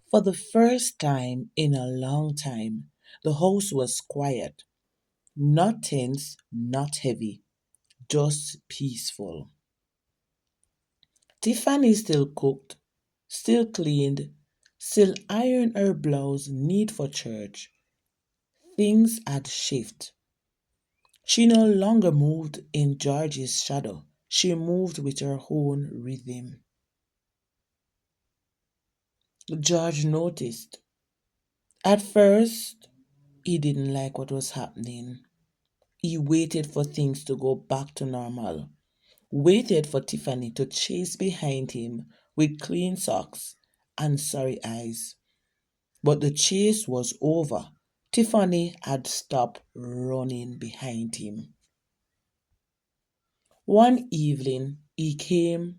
For the first time in a long time, the house was quiet, not tense, not heavy, just peaceful. Tiffany still cooked, still cleaned, still ironed her blouse neat for church. Things had shifted. She no longer moved in George's shadow. She moved with her own rhythm. George noticed. At first, he didn't like what was happening. He waited for things to go back to normal, waited for Tiffany to chase behind him with clean socks and sorry eyes. But the chase was over. Tiffany had stopped running behind him. One evening, he came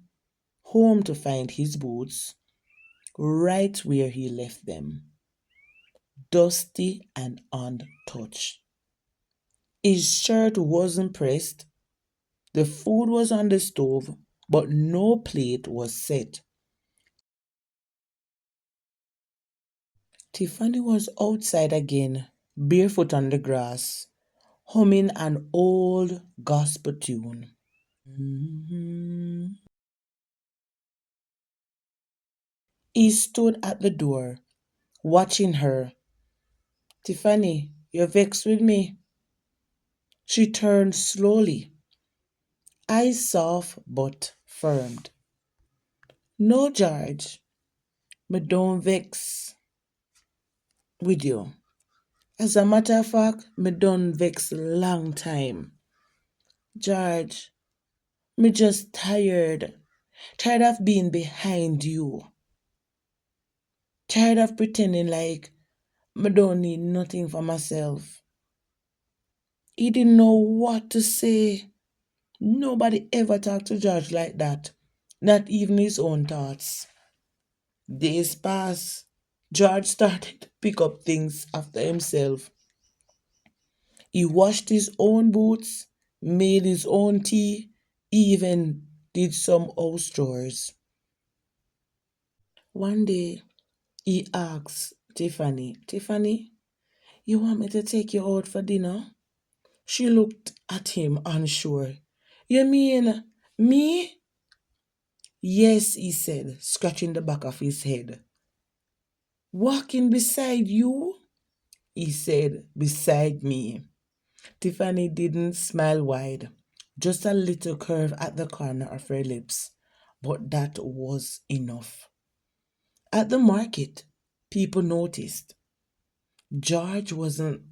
home to find his boots right where he left them, dusty and untouched. His shirt wasn't pressed, the food was on the stove, but no plate was set. Tiffany was outside again, barefoot on the grass, humming an old gospel tune. Mhm. He stood at the door, watching her. Tiffany, you're vexed with me. She turned slowly, eyes soft but firm. No, George, me don't vex with you. As a matter of fact, me don't vex long time. George, me just tired. Tired of being behind you. Tired of pretending like me don't need nothing for myself. He didn't know what to say. Nobody ever talked to George like that. Not even his own thoughts. Days passed. George started to pick up things after himself. He washed his own boots, made his own tea, even did some house chores. One day, he asked Tiffany, you want me to take you out for dinner? She looked at him unsure. You mean me? Yes, he said, scratching the back of his head. Walking beside you? He said, beside me. Tiffany didn't smile wide, just a little curve at the corner of her lips, but that was enough. At the market, people noticed. George wasn't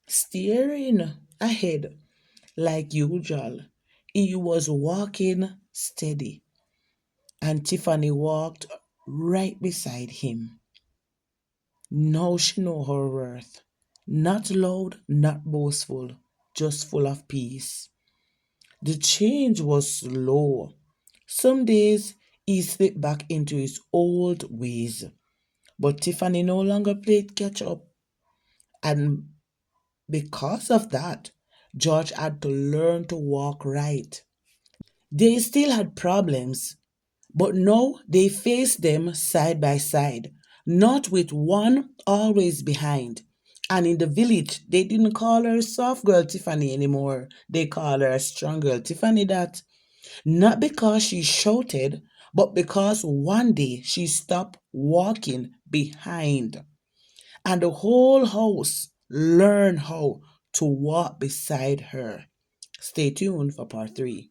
staring ahead like usual. He was walking steady, and Tiffany walked right beside him. Now she knew her worth. Not loud, not boastful, just full of peace. The change was slow. Some days he slipped back into his old ways, but Tiffany no longer played catch up. And because of that, George had to learn to walk right. They still had problems, but now they faced them side by side, not with one always behind. And in the village, they didn't call her soft girl Tiffany anymore. They call her strong girl Tiffany that. Not because she shouted, but because one day she stopped walking behind. And the whole house learned how to walk beside her. Stay tuned for part 3.